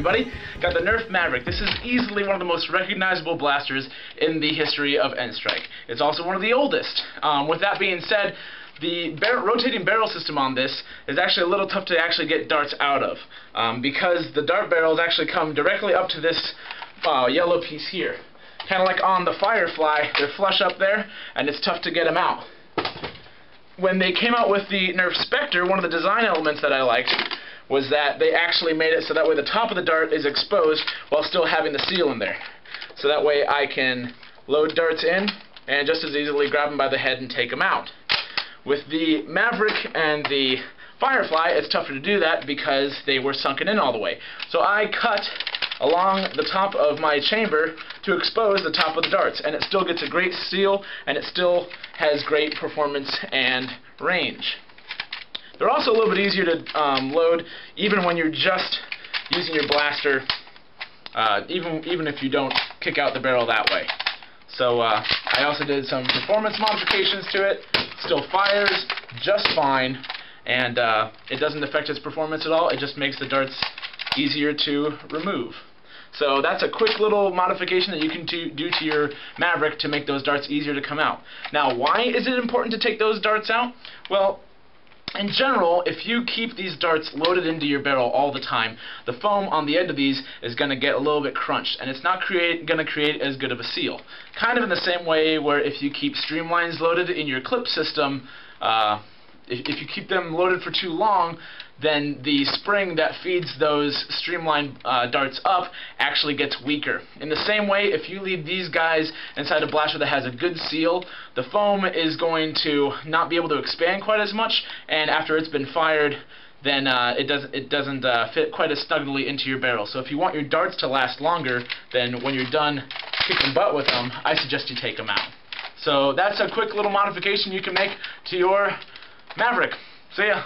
everybody. Got the Nerf Maverick. This is easily one of the most recognizable blasters in the history of N-Strike. It's also one of the oldest. With that being said, the rotating barrel system on this is actually a little tough to actually get darts out of, because the dart barrels actually come directly up to this yellow piece here. Kind of like on the Firefly, they're flush up there, and it's tough to get them out. When they came out with the Nerf Spectre, one of the design elements that I liked was that they actually made it so that way the top of the dart is exposed while still having the seal in there. So that way I can load darts in and just as easily grab them by the head and take them out. With the Maverick and the Firefly, it's tougher to do that because they were sunken in all the way. So I cut along the top of my chamber to expose the top of the darts, and it still gets a great seal, and it still has great performance and range. They're also a little bit easier to load even when you're just using your blaster, even if you don't kick out the barrel that way. So I also did some performance modifications to it. Still fires just fine, and it doesn't affect its performance at all. It just makes the darts easier to remove. So that's a quick little modification that you can do to your Maverick to make those darts easier to come out. Now, why is it important to take those darts out? Well, in general, if you keep these darts loaded into your barrel all the time, the foam on the end of these is going to get a little bit crunched, and it's not going to create as good of a seal. Kind of in the same way where if you keep streamlines loaded in your clip system, if you keep them loaded for too long, then the spring that feeds those streamline darts up actually gets weaker. In the same way, if you leave these guys inside a blaster that has a good seal, the foam is going to not be able to expand quite as much, and after it's been fired, then it doesn't fit quite as snugly into your barrel. So if you want your darts to last longer, then when you're done kicking butt with them, I suggest you take them out. So that's a quick little modification you can make to your Maverick. See ya.